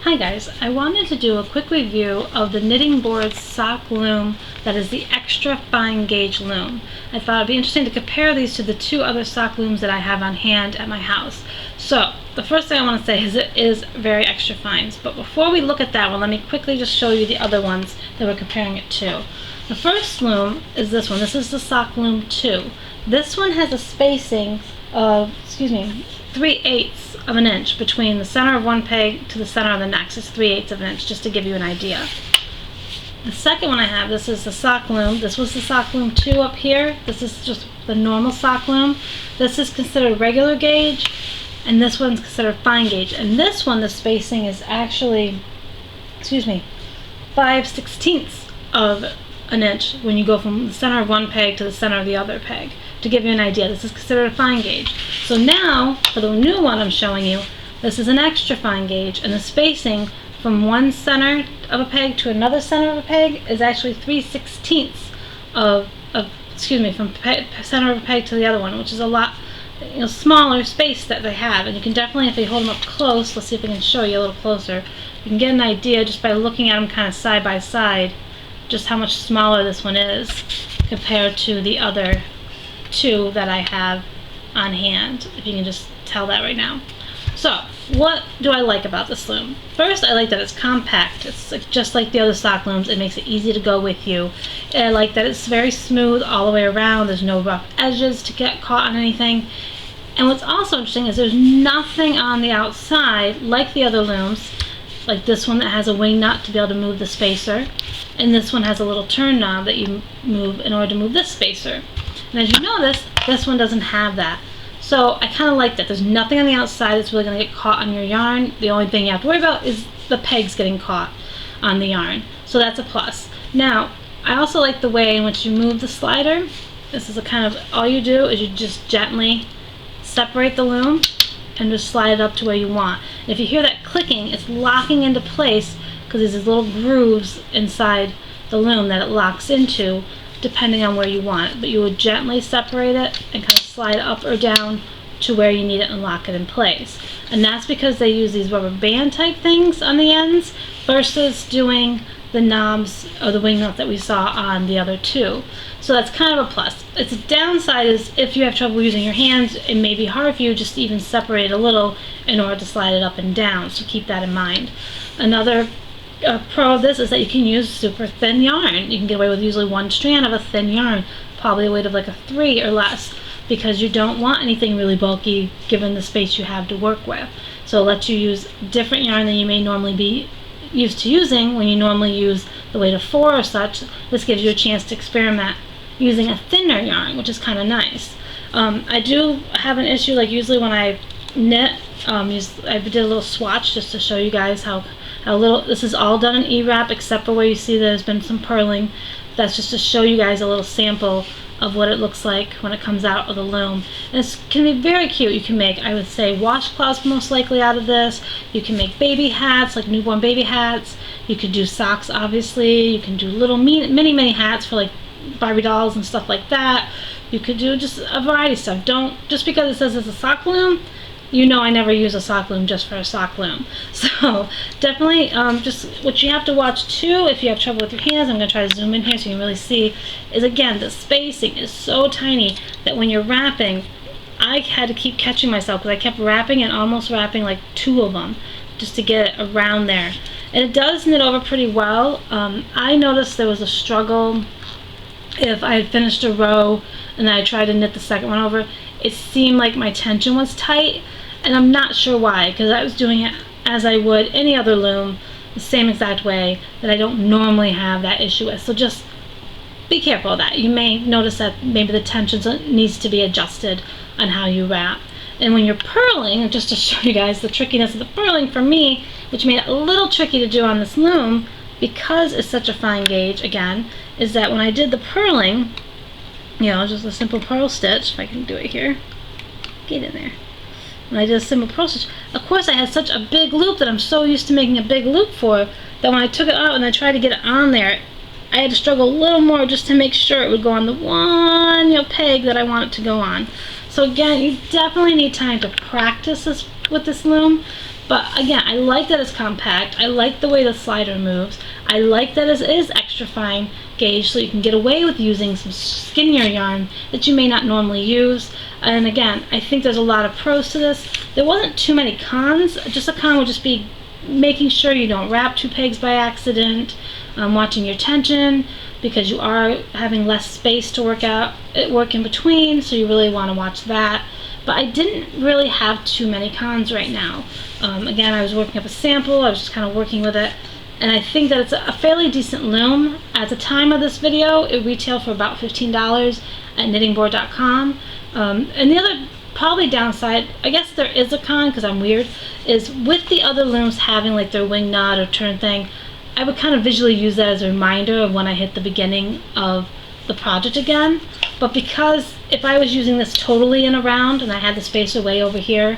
Hi guys, I wanted to do a quick review of the Knitting Board sock loom that is the extra fine gauge loom. I thought it'd be interesting to compare these to the two other sock looms that I have on hand at my house. So, the first thing I want to say is it is very extra fine. But before we look at that one, let me quickly just show you the other ones that we're comparing it to. The first loom is this one. This is the Sock Loom 2. This one has a spacing of, 3/8 of an inch between the center of one peg to the center of the next. It's 3/8 of an inch, just to give you an idea. The second one I have, this is the Sock Loom. This was the Sock Loom 2 up here. This is just the normal sock loom. This is considered regular gauge, and this one's considered fine gauge. And this one, the spacing is actually, 5/16 of an inch when you go from the center of one peg to the center of the other peg. To give you an idea, this is considered a fine gauge. So now, for the new one I'm showing you, this is an extra fine gauge, and the spacing from one center of a peg to another center of a peg is actually 3/16 from center of a peg to the other one, which is a lot smaller space that they have. And you can definitely, if you hold them up close, let's see if I can show you a little closer, you can get an idea just by looking at them kind of side by side just how much smaller this one is compared to the other two that I have on hand, if you can just tell that right now. So, what do I like about this loom? First, I like that it's compact. It's just like the other sock looms. It makes it easy to go with you. And I like that it's very smooth all the way around. There's no rough edges to get caught on anything. And what's also interesting is there's nothing on the outside like the other looms, like this one that has a wing nut to be able to move the spacer, and this one has a little turn knob that you move in order to move this spacer. And as you notice, this one doesn't have that. So I kind of like that. There's nothing on the outside that's really going to get caught on your yarn. The only thing you have to worry about is the pegs getting caught on the yarn. So that's a plus. Now, I also like the way in which you move the slider. This is a kind of, all you do is you just gently separate the loom and just slide it up to where you want. And if you hear that clicking, it's locking into place because there's these little grooves inside the loom that it locks into depending on where you want it. But you would gently separate it and kind of slide it up or down to where you need it and lock it in place. And that's because they use these rubber band type things on the ends versus doing the knobs or the wing nut that we saw on the other two. So that's kind of a plus. Its downside is if you have trouble using your hands, it may be hard for you just to even separate it a little in order to slide it up and down, so keep that in mind. Another pro of this is that you can use super thin yarn. You can get away with usually one strand of a thin yarn, probably a weight of like a 3 or less, because you don't want anything really bulky given the space you have to work with. So it lets you use different yarn than you may normally be used to using when you normally use the weight of 4 or such. This gives you a chance to experiment using a thinner yarn, which is kind of nice. I do have an issue, like usually when I knit, I did a little swatch just to show you guys how little, this is all done in E-wrap except for where you see there's been some purling. That's just to show you guys a little sample of what it looks like when it comes out of the loom. And it can be very cute. You can make, I would say, washcloths most likely out of this. You can make baby hats, like newborn baby hats. You could do socks, obviously. You can do little mini hats for like Barbie dolls and stuff like that. You could do just a variety of stuff. Don't, just because it says it's a sock loom, you know I never use a sock loom just for a sock loom. So definitely just what you have to watch too if you have trouble with your hands, I'm going to try to zoom in here so you can really see, is again the spacing is so tiny that when you're wrapping, I had to keep catching myself because I kept wrapping and almost wrapping like 2 of them just to get it around there. And it does knit over pretty well. I noticed there was a struggle if I had finished a row and then I tried to knit the second one over. It seemed like my tension was tight, and I'm not sure why, because I was doing it as I would any other loom, the same exact way that I don't normally have that issue with. So just be careful of that. You may notice that maybe the tension needs to be adjusted on how you wrap. And when you're purling, just to show you guys the trickiness of the purling for me, which made it a little tricky to do on this loom because it's such a fine gauge, again, is that when I did the purling, just a simple purl stitch, if I can do it here, get in there. When I did a simple purl stitch, of course I had such a big loop that I'm so used to making a big loop for, that when I took it out and I tried to get it on there, I had to struggle a little more just to make sure it would go on the one peg that I want it to go on. So again, you definitely need time to practice this with this loom. But again, I like that it's compact. I like the way the slider moves. I like that it is extra fine gauge, so you can get away with using some skinnier yarn that you may not normally use. And again, I think there's a lot of pros to this. There wasn't too many cons. Just a con would just be making sure you don't wrap 2 pegs by accident, watching your tension, because you are having less space to work in between, so you really want to watch that. But I didn't really have too many cons right now. Again, I was working up a sample, I was just kind of working with it, and I think that it's a fairly decent loom. At the time of this video, it retailed for about $15 at knittingboard.com. And the other probably downside, I guess there is a con because I'm weird, is with the other looms having like their wing nut or turn thing, I would kind of visually use that as a reminder of when I hit the beginning of the project again. But because if I was using this totally in a round and I had the spacer way over here,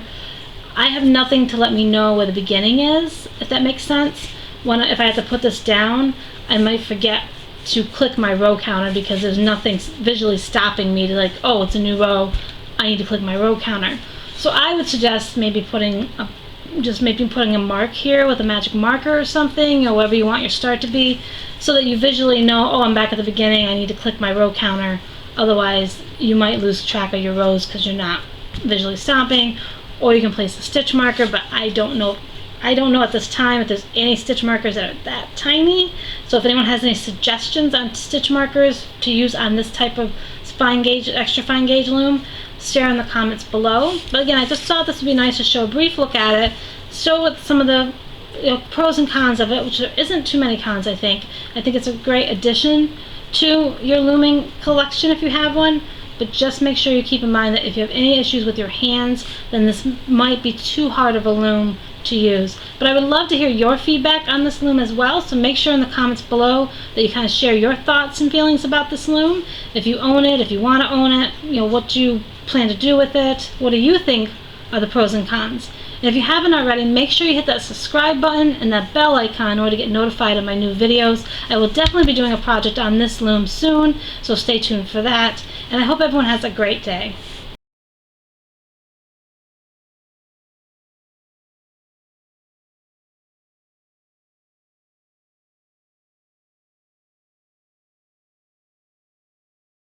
I have nothing to let me know where the beginning is, if that makes sense. If I have to put this down, I might forget to click my row counter because there's nothing visually stopping me to like, oh, it's a new row, I need to click my row counter. So I would suggest maybe putting a mark here with a magic marker or something, or whatever you want your start to be, so that you visually know, oh, I'm back at the beginning, I need to click my row counter. Otherwise, you might lose track of your rows because you're not visually stopping. Or you can place a stitch marker, but I don't know at this time if there's any stitch markers that are that tiny. So if anyone has any suggestions on stitch markers to use on this type of fine gauge, extra fine gauge loom, share in the comments below. But again, I just thought this would be nice to show a brief look at it, show what some of the pros and cons of it, which there isn't too many cons, I think. I think it's a great addition to your looming collection if you have one. But just make sure you keep in mind that if you have any issues with your hands, then this might be too hard of a loom to use. But I would love to hear your feedback on this loom as well, so make sure in the comments below that you kind of share your thoughts and feelings about this loom. If you own it, if you want to own it, what do you plan to do with it? What do you think are the pros and cons? And if you haven't already, make sure you hit that subscribe button and that bell icon in order to get notified of my new videos. I will definitely be doing a project on this loom soon, so stay tuned for that. And I hope everyone has a great day.